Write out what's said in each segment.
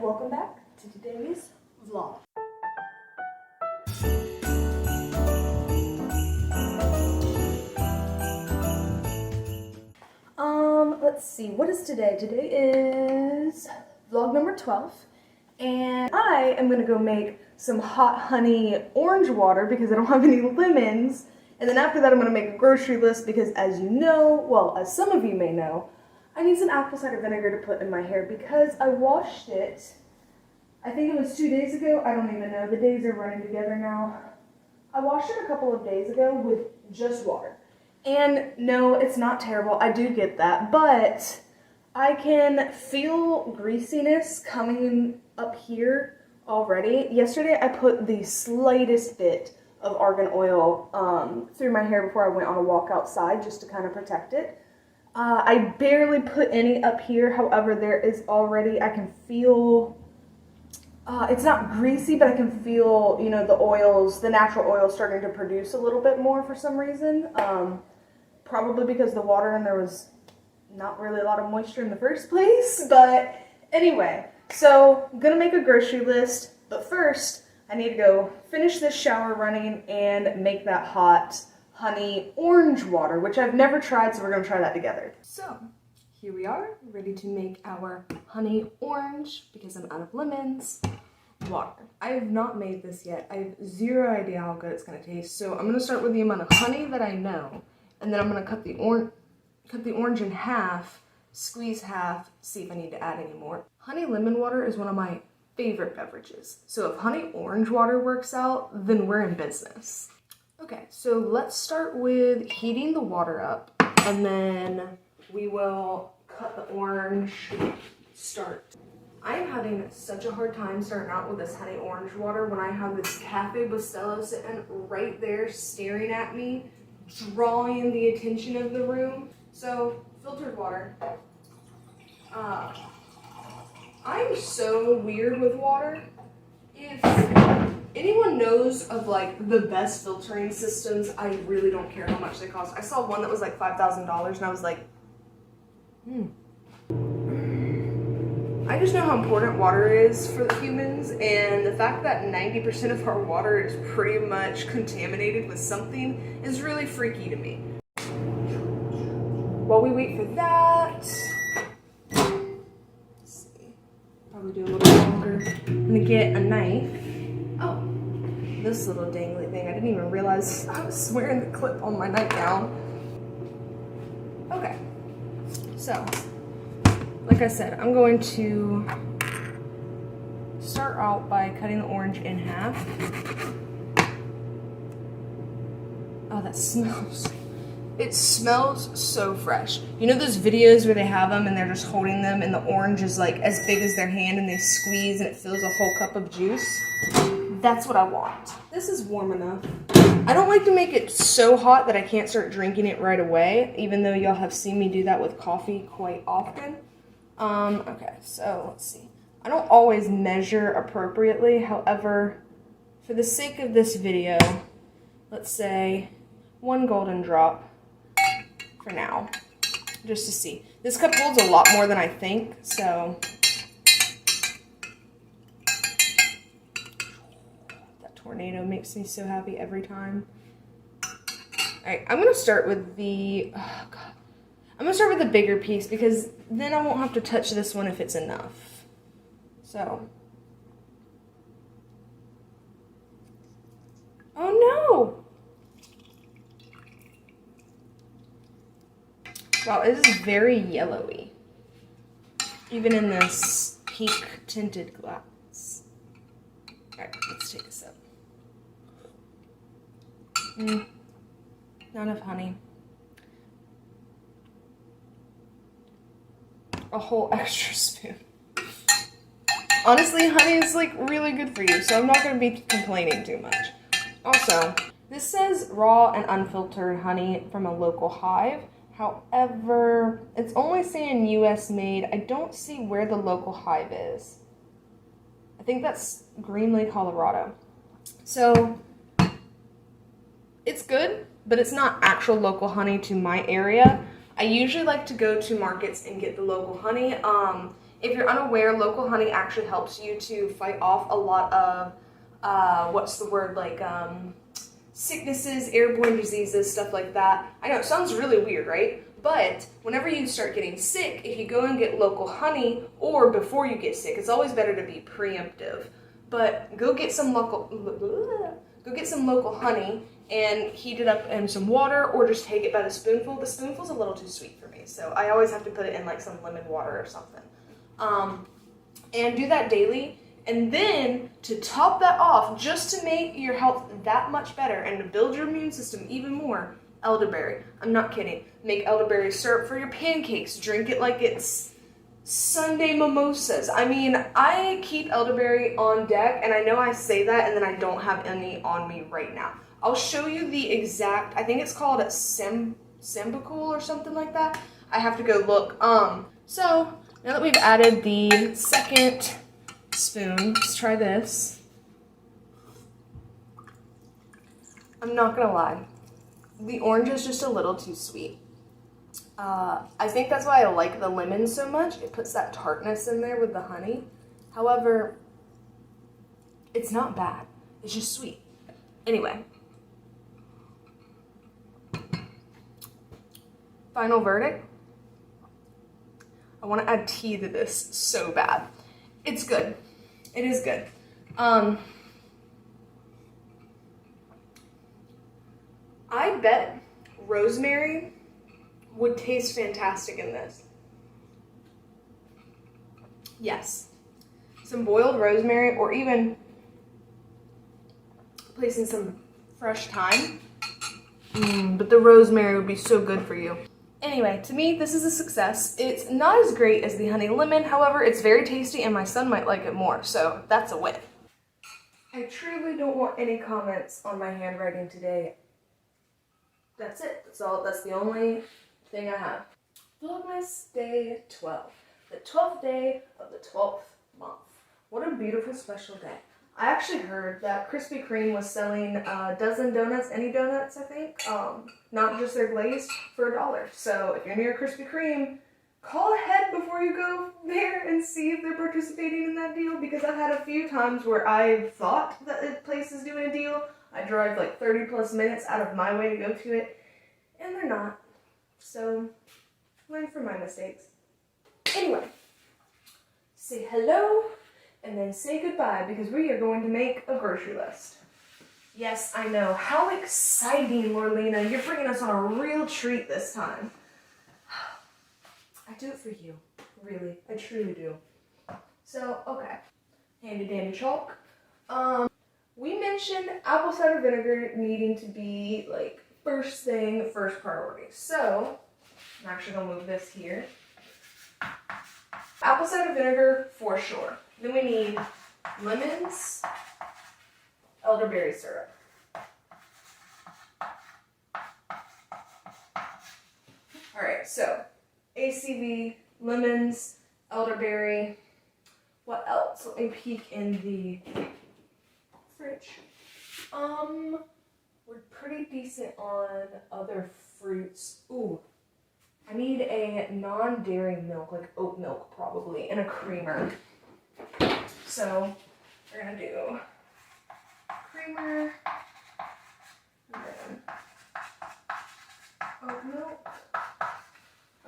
welcome back to today's vlog. Let's see, what is today? Today is vlog number 12, and I am gonna go make some hot honey orange water because I don't have any lemons. And then after that, I'm gonna make a grocery list because, as you know, well, as some of you may know, I need some apple cider vinegar to put in my hair because I washed it, I think it was 2 days ago. I don't even know. The days are running together now. I washed it a couple of days ago with just water. And no, it's not terrible. I do get that. But I can feel greasiness coming up here already. Yesterday, I put the slightest bit of argan oil through my hair before I went on a walk outside just to kind of protect it. I barely put any up here. However, there is already, I can feel, it's not greasy, but I can feel, you know, the oils, the natural oils starting to produce a little bit more for some reason. Probably because the water and there was not really a lot of moisture in the first place. But anyway, so I'm gonna make a grocery list, but first I need to go finish this shower running and make that hot honey orange water, which I've never tried, so we're gonna try that together. So here we are, ready to make our honey orange, because I'm out of lemons, water. I have not made this yet. I have zero idea how good it's gonna taste. So I'm gonna start with the amount of honey that I know, and then I'm gonna cut the orange in half, squeeze half, see if I need to add any more. Honey lemon water is one of my favorite beverages. So if honey orange water works out, then we're in business. Okay, so let's start with heating the water up, and then we will cut the orange. Start. I'm having such a hard time starting out with this honey orange water when I have this Cafe Bustelo sitting right there staring at me, drawing the attention of the room. So, filtered water. I'm so weird with water. If anyone knows of like the best filtering systems, I really don't care how much they cost. I saw one that was like $5,000 and I was like, I just know how important water is for the humans, and the fact that 90% of our water is pretty much contaminated with something is really freaky to me. While we wait for that, let's see, probably do a little longer. I'm gonna get a knife. Oh, this little dangly thing. I didn't even realize I was wearing the clip on my nightgown. Okay, so like I said, I'm going to start out by cutting the orange in half. Oh, that smells. It smells so fresh. You know those videos where they have them and they're just holding them and the orange is like as big as their hand and they squeeze and it fills a whole cup of juice? That's what I want. This is warm enough. I don't like to make it so hot that I can't start drinking it right away, even though y'all have seen me do that with coffee quite often. Okay, so let's see. I don't always measure appropriately. However, for the sake of this video, let's say 1 golden drop for now, just to see. This cup holds a lot more than I think, so that tornado makes me so happy every time. All right, I'm gonna start with the, oh God. I'm gonna start with the bigger piece because then I won't have to touch this one if it's enough. So. Oh no! Wow, it is very yellowy. Even in this pink tinted glass. Alright, let's take a sip. Not enough honey. A whole extra spoon. Honestly, honey is like really good for you, so I'm not going to be complaining too much. Also, this says raw and unfiltered honey from a local hive. However, it's only saying US made. I don't see where the local hive is. I think that's Greenlee, Colorado. So, it's good, but it's not actual local honey to my area. I usually like to go to markets and get the local honey. If you're unaware, local honey actually helps you to fight off a lot of, sicknesses, airborne diseases, stuff like that. I know, it sounds really weird, right? But whenever you start getting sick, if you go and get local honey, or before you get sick, it's always better to be preemptive. But go get some local honey and heat it up in some water, or just take it by the spoonful. The spoonful's a little too sweet for me, so I always have to put it in like some lemon water or something. And do that daily. And then to top that off, just to make your health that much better and to build your immune system even more, elderberry. I'm not kidding. Make elderberry syrup for your pancakes. Drink it like it's Sunday mimosas. I mean, I keep elderberry on deck, and I know I say that and then I don't have any on me right now. I'll show you the exact, I think it's called a Sambucol or something like that. I have to go look. So now that we've added the second spoon, let's try this. I'm not gonna lie, the orange is just a little too sweet. I think that's why I like the lemon so much. It puts that tartness in there with the honey. However, it's not bad. It's just sweet. Anyway. Final verdict. I want to add tea to this so bad. It's good. It is good. I bet rosemary would taste fantastic in this. Yes. Some boiled rosemary, or even placing some fresh thyme. But the rosemary would be so good for you. Anyway, to me, this is a success. It's not as great as the honey lemon, however, it's very tasty and my son might like it more, so that's a win. I truly don't want any comments on my handwriting today. That's it. That's the only thing I have. Vlogmas day 12. The 12th day of the 12th month. What a beautiful special day. I actually heard that Krispy Kreme was selling a dozen donuts, any donuts I think, not just their glazed, for $1. So if you're near Krispy Kreme, call ahead before you go there and see if they're participating in that deal, because I've had a few times where I've thought that the place is doing a deal. I drive like 30 plus minutes out of my way to go to it, and they're not. So, learn from my mistakes. Anyway, say hello and then say goodbye, because we are going to make a grocery list. Yes, I know. How exciting, Lorlena. You're bringing us on a real treat this time. I do it for you. Really. I truly do. So, okay. Handy dandy chalk. We mentioned apple cider vinegar needing to be like first thing, first priority. So, I'm actually going to move this here. Apple cider vinegar for sure. Then we need lemons, elderberry syrup. Alright, so ACV, lemons, elderberry. What else? Let me peek in the fridge. We're pretty decent on other fruits. Ooh, I need a non-dairy milk, like oat milk probably, and a creamer. So we're gonna do creamer, and then oat milk.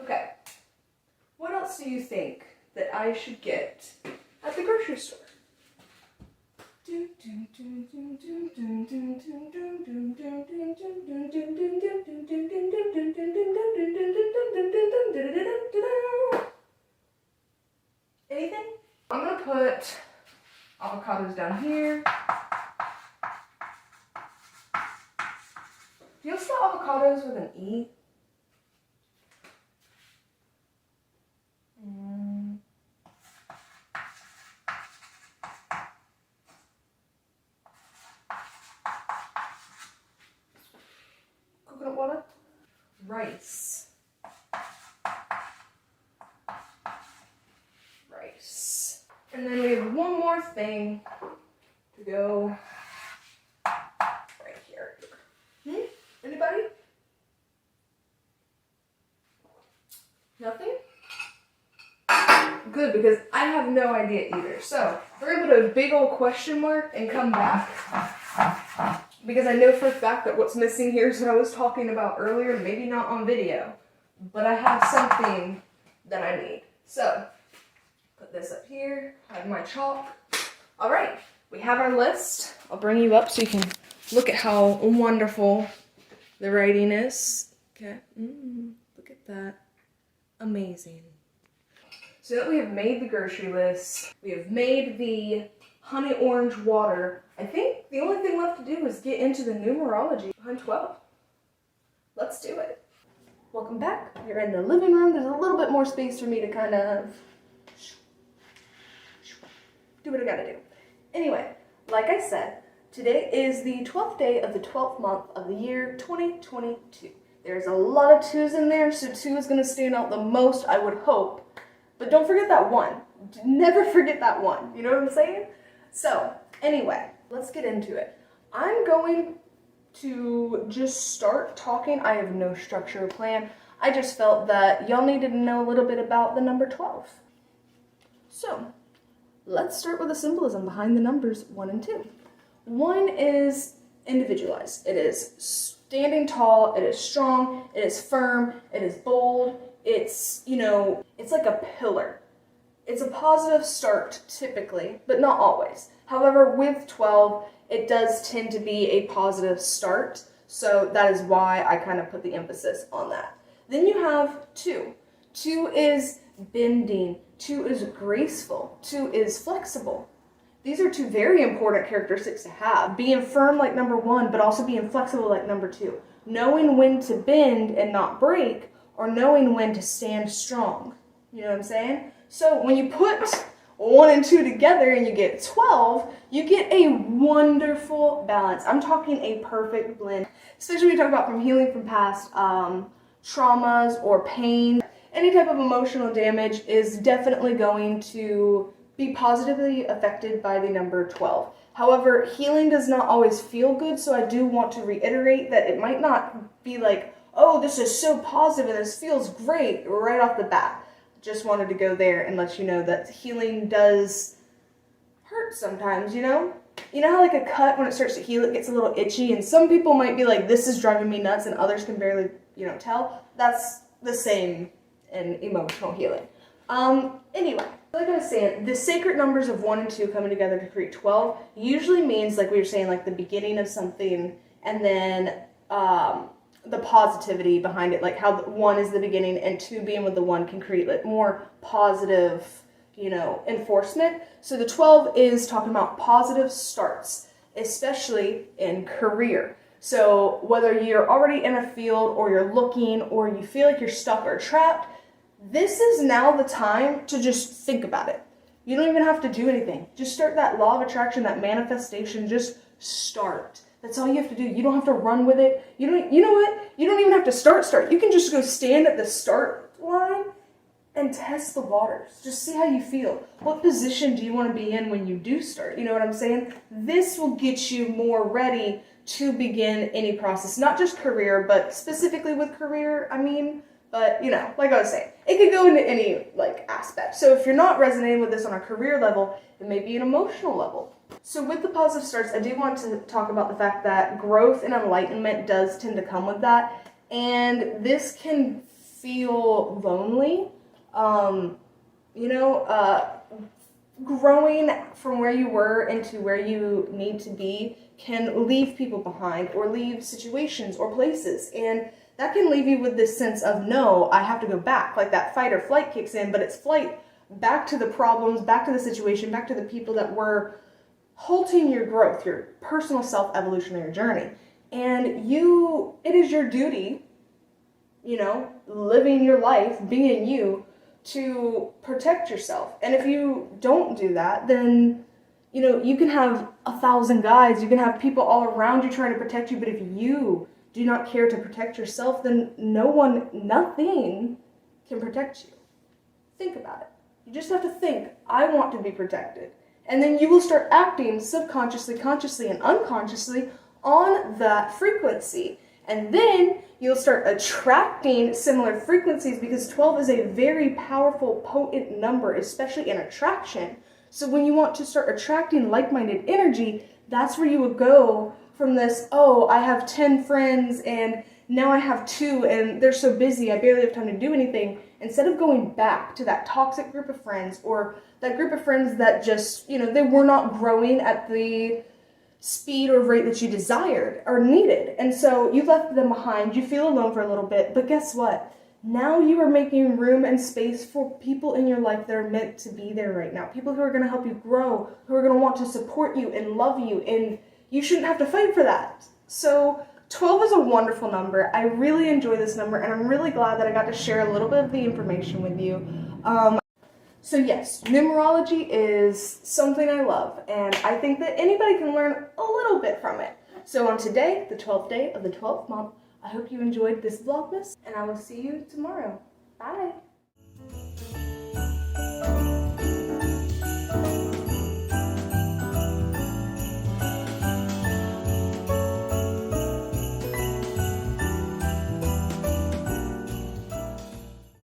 Okay, what else do you think that I should get at the grocery store? Anything? I'm gonna put avocados down here. Do you spell avocados with an E? Coconut water? Rice. And then we have one more thing to go right here. Anybody? Nothing? Good, because I have no idea either. So we're gonna put a big old question mark and come back, because I know for a fact that what's missing here is what I was talking about earlier, maybe not on video, but I have something that I need. So put this up here, have my chalk. All right, we have our list. I'll bring you up so you can look at how wonderful the writing is. Okay, look at that, amazing. So that we have made the grocery list, we have made the honey orange water. I think the only thing left to do is get into the numerology behind 12. Let's do it. Welcome back. You're in the living room. There's a little bit more space for me to kind of do what I gotta do. Anyway, like I said, today is the 12th day of the 12th month of the year 2022. There's a lot of 2s in there, so 2 is gonna stand out the most, I would hope. But don't forget that 1. Never forget that 1. You know what I'm saying? So, anyway, let's get into it. I'm going to just start talking. I have no structure or plan. I just felt that y'all needed to know a little bit about the number 12. So, let's start with the symbolism behind the numbers 1 and 2. 1 is individualized. It is standing tall, it is strong, it is firm, it is bold. It's, you know, it's like a pillar. It's a positive start typically, but not always. However, with 12, it does tend to be a positive start. So that is why I kind of put the emphasis on that. Then you have 2. 2 is bending. 2 is graceful. 2 is flexible. These are 2 very important characteristics to have. Being firm like number 1, but also being flexible like number 2. Knowing when to bend and not break, or knowing when to stand strong. You know what I'm saying? So when you put 1 and 2 together and you get 12, you get a wonderful balance. I'm talking a perfect blend. Especially when you talk about from healing from past traumas or pain. Any type of emotional damage is definitely going to be positively affected by the number 12. However, healing does not always feel good, so I do want to reiterate that it might not be like, oh, this is so positive and this feels great right off the bat. Just wanted to go there and let you know that healing does hurt sometimes, you know? You know how like a cut, when it starts to heal, it gets a little itchy, and some people might be like, this is driving me nuts, and others can barely, tell. That's the same in emotional healing. Anyway, like I was saying, the sacred numbers of 1 and 2 coming together to create 12 usually means, like we were saying, like the beginning of something, and then the positivity behind it, like how 1 is the beginning and 2 being with the 1 can create like more positive, enforcement. So the 12 is talking about positive starts, especially in career. So whether you're already in a field or you're looking or you feel like you're stuck or trapped, this is now the time to just think about it. You don't even have to do anything. Just start that law of attraction, that manifestation, just start. That's all you have to do. You don't have to run with it. You know what? You don't even have to start. You can just go stand at the start line and test the waters. Just see how you feel. What position do you want to be in when you do start? You know what I'm saying? This will get you more ready to begin any process. Not just career, but specifically with career, But, like I was saying, it could go into any, aspect. So if you're not resonating with this on a career level, it may be an emotional level. So with the positive starts, I do want to talk about the fact that growth and enlightenment does tend to come with that. And this can feel lonely. Growing from where you were into where you need to be can leave people behind or leave situations or places. And that can leave you with this sense of, no, I have to go back. Like that fight or flight kicks in, but it's flight back to the problems, back to the situation, back to the people that were halting your growth, your personal self-evolutionary journey. And it is your duty, living your life, being you, to protect yourself. And if you don't do that, then, you can have 1,000 guides, you can have people all around you trying to protect you, but if you do not care to protect yourself, then nothing can protect you. Think about it. You just have to think, I want to be protected. And then you will start acting subconsciously, consciously, and unconsciously on that frequency. And then you'll start attracting similar frequencies because 12 is a very powerful, potent number, especially in attraction. So when you want to start attracting like-minded energy, that's where you would go from this, oh, I have 10 friends and now I have 2 and they're so busy, I barely have time to do anything. Instead of going back to that toxic group of friends or that group of friends that just, they were not growing at the speed or rate that you desired or needed. And so you left them behind, you feel alone for a little bit, but guess what? Now you are making room and space for people in your life that are meant to be there right now. People who are going to help you grow, who are going to want to support you and love you, and you shouldn't have to fight for that. So 12 is a wonderful number. I really enjoy this number, and I'm really glad that I got to share a little bit of the information with you. So yes, numerology is something I love, and I think that anybody can learn a little bit from it. So on today, the 12th day of the 12th month, I hope you enjoyed this Vlogmas, and I will see you tomorrow. Bye!